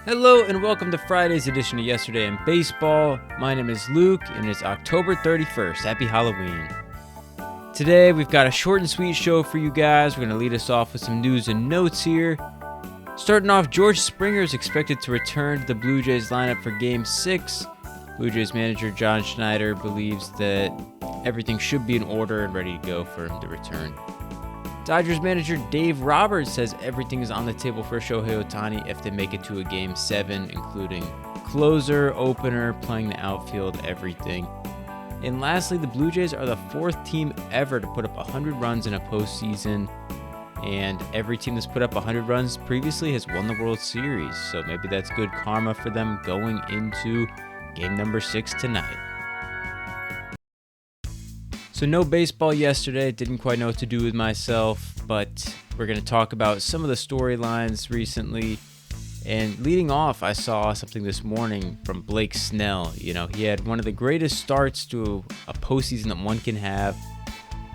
Hello and welcome to Friday's edition of Yesterday in Baseball. My name is Luke and it's October 31st. Happy Halloween. Today we've got a short and sweet show for you guys. We're going to lead us off with some news and notes here. Starting off, George Springer is expected to return to the Blue Jays lineup for Game 6. Blue Jays manager John Schneider believes that everything should be in order and ready to go for him to return. Dodgers manager Dave Roberts says everything is on the table for Shohei Ohtani if they make it to a Game 7, including closer, opener, playing the outfield, everything. And lastly, the Blue Jays are the fourth team ever to put up 100 runs in a postseason, and every team that's put up 100 runs previously has won the World Series, so maybe that's good karma for them going into Game number 6 tonight. So no baseball yesterday, didn't quite know what to do with myself, but we're going to talk about some of the storylines recently. And leading off, I saw something this morning from Blake Snell. You know, he had one of the greatest starts to a postseason that one can have,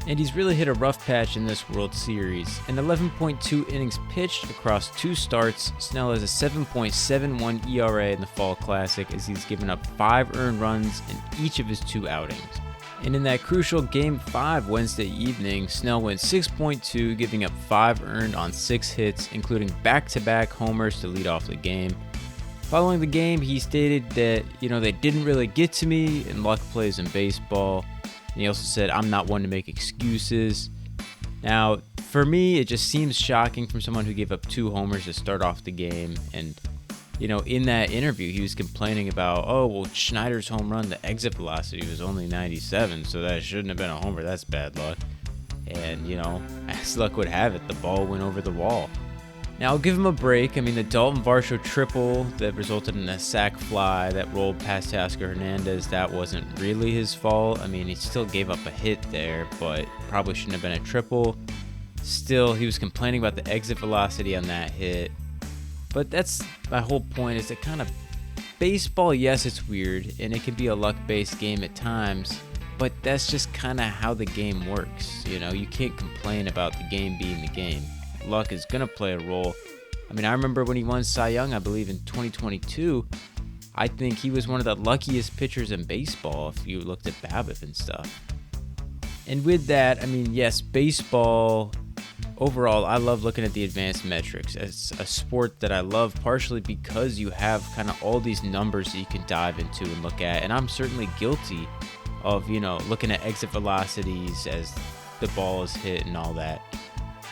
and he's really hit a rough patch in this World Series. In 11.2 innings pitched across 2 starts, Snell has a 7.71 ERA in the Fall Classic as he's given up 5 earned runs in each of his 2 outings. And in that crucial Game 5 Wednesday evening, Snell went 6.2, giving up 5 earned on 6 hits, including back-to-back homers to lead off the game. Following the game, he stated that, they didn't really get to me, and luck plays in baseball. And he also said, I'm not one to make excuses. Now, for me, it just seems shocking from someone who gave up 2 homers to start off the game, and in that interview, he was complaining about, Schneider's home run, the exit velocity was only 97, so that shouldn't have been a homer. That's bad luck. And, as luck would have it, the ball went over the wall. Now, I'll give him a break. I mean, the Dalton Varsho triple that resulted in a sac fly that rolled past Teoscar Hernandez, that wasn't really his fault. I mean, he still gave up a hit there, but probably shouldn't have been a triple. Still, he was complaining about the exit velocity on that hit. But that's my whole point, is that kind of baseball, yes, it's weird, and it can be a luck-based game at times, but that's just kind of how the game works. You can't complain about the game being the game. Luck is going to play a role. I mean, I remember when he won Cy Young, I believe, in 2022, I think he was one of the luckiest pitchers in baseball if you looked at BABIP and stuff. And with that, I mean, yes, baseball... Overall, I love looking at the advanced metrics. It's a sport that I love partially because you have kind of all these numbers that you can dive into and look at. And I'm certainly guilty of, looking at exit velocities as the ball is hit and all that.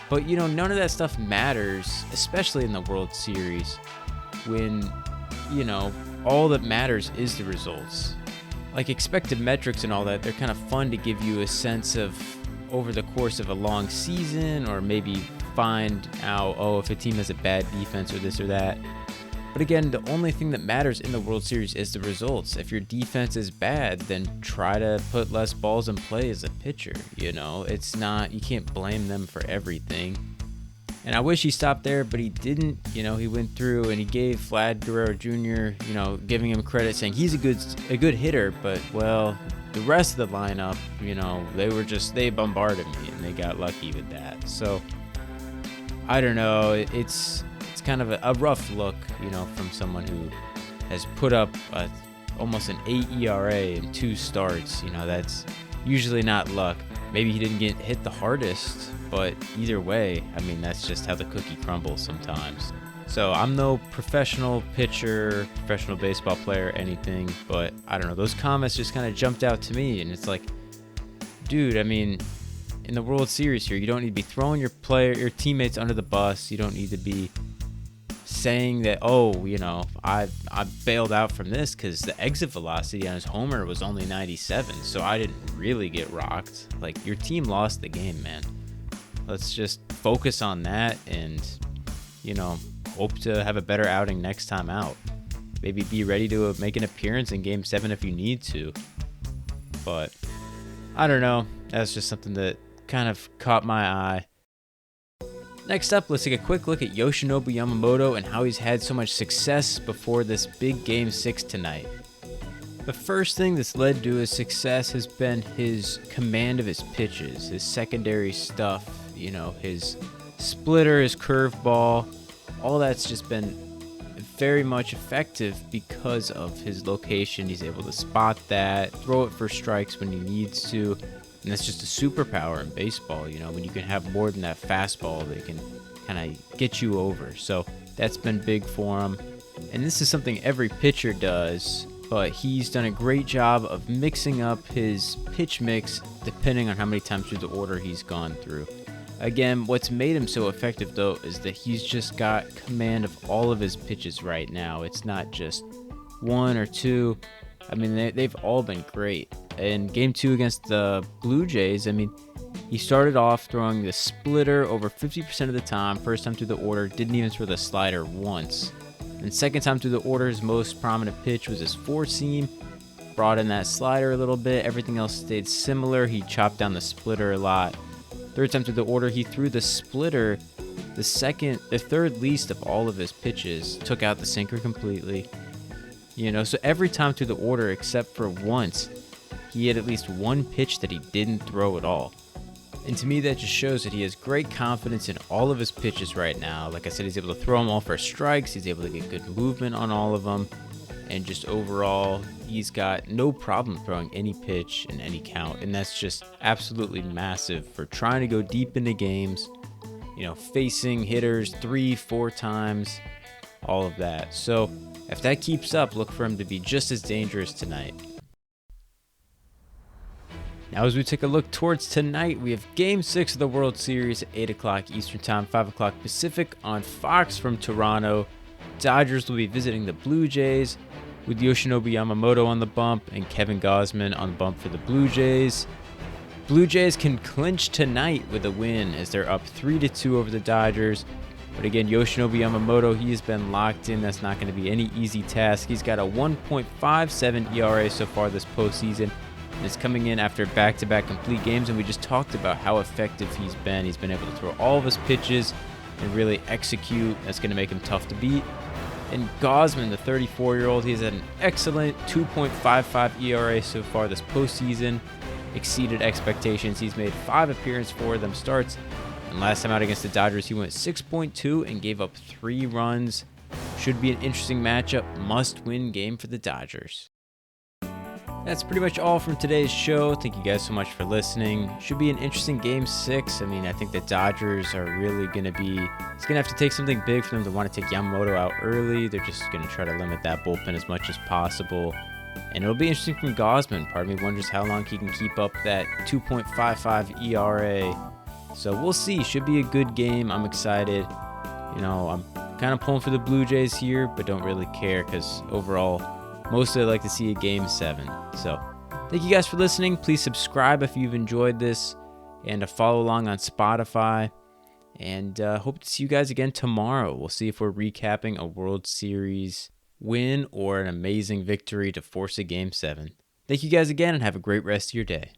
But, none of that stuff matters, especially in the World Series when, all that matters is the results. Like expected metrics and all that, they're kind of fun to give you a sense of over the course of a long season, or maybe find out, if a team has a bad defense or this or that. But again, the only thing that matters in the World Series is the results. If your defense is bad, then try to put less balls in play as a pitcher. It's not, you can't blame them for everything. And I wish he stopped there, but he didn't. He went through and he gave Vlad Guerrero Jr., giving him credit, saying he's a good hitter, but, the rest of the lineup, they bombarded me and they got lucky with that. So, I don't know. It's kind of a rough look, from someone who has put up almost an 8 ERA in 2 starts. That's usually not luck. Maybe he didn't get hit the hardest, but either way, I mean, that's just how the cookie crumbles sometimes. So I'm no professional pitcher, professional baseball player, anything, but I don't know. Those comments just kind of jumped out to me, and it's like, dude, I mean, in the World Series here, you don't need to be throwing your teammates under the bus. You don't need to be saying that, I bailed out from this because the exit velocity on his homer was only 97, so I didn't really get rocked. Like, your team lost the game, man. Let's just focus on that and, hope to have a better outing next time out. Maybe be ready to make an appearance in Game 7 if you need to. But, I don't know. That's just something that kind of caught my eye. Next up, let's take a quick look at Yoshinobu Yamamoto and how he's had so much success before this big Game 6 tonight. The first thing that's led to his success has been his command of his pitches, his secondary stuff, his splitter, his curveball. All that's just been very much effective because of his location. He's able to spot that, throw it for strikes when he needs to. And that's just a superpower in baseball, when you can have more than that fastball that can kind of get you over. So that's been big for him. And this is something every pitcher does, but he's done a great job of mixing up his pitch mix depending on how many times through the order he's gone through. Again, what's made him so effective, though, is that he's just got command of all of his pitches right now. It's not just one or two. I mean, they've all been great. In Game 2 against the Blue Jays, he started off throwing the splitter over 50% of the time. First time through the order, didn't even throw the slider once. And second time through the order, his most prominent pitch was his four-seam. Brought in that slider a little bit. Everything else stayed similar. He chopped down the splitter a lot. Third time through the order, he threw the splitter, the third least of all of his pitches, took out the sinker completely. So every time through the order, except for once, he had at least one pitch that he didn't throw at all. And to me, that just shows that he has great confidence in all of his pitches right now. Like I said, he's able to throw them all for strikes. He's able to get good movement on all of them. And just overall, he's got no problem throwing any pitch in any count. And that's just absolutely massive for trying to go deep into games, facing hitters 3-4 times, all of that. So if that keeps up, look for him to be just as dangerous tonight. Now, as we take a look towards tonight, we have Game 6 of the World Series at 8 o'clock Eastern Time, 5 o'clock Pacific on Fox from Toronto. Dodgers will be visiting the Blue Jays with Yoshinobu Yamamoto on the bump and Kevin Gausman on the bump for the Blue Jays. Blue Jays can clinch tonight with a win as they're up 3-2 over the Dodgers. But again, Yoshinobu Yamamoto, he has been locked in. That's not going to be any easy task. He's got a 1.57 ERA so far this postseason. And it's coming in after back-to-back complete games, and we just talked about how effective he's been. He's been able to throw all of his pitches and really execute. That's going to make him tough to beat. And Gausman, the 34-year-old, he's had an excellent 2.55 ERA so far this postseason. Exceeded expectations. He's made 5 appearances, 4 of them starts. And last time out against the Dodgers, he went 6.2 and gave up 3 runs. Should be an interesting matchup. Must-win game for the Dodgers. That's pretty much all from today's show. Thank you guys so much for listening. Should be an interesting Game 6. I think the Dodgers are really going to be... It's going to have to take something big for them to want to take Yamamoto out early. They're just going to try to limit that bullpen as much as possible. And it'll be interesting from Gausman. Part of me wonders how long he can keep up that 2.55 ERA. So we'll see. Should be a good game. I'm excited. I'm kind of pulling for the Blue Jays here, but don't really care because overall... Mostly I'd like to see a Game 7. So, thank you guys for listening. Please subscribe if you've enjoyed this. And follow along on Spotify. And hope to see you guys again tomorrow. We'll see if we're recapping a World Series win or an amazing victory to force a Game 7. Thank you guys again and have a great rest of your day.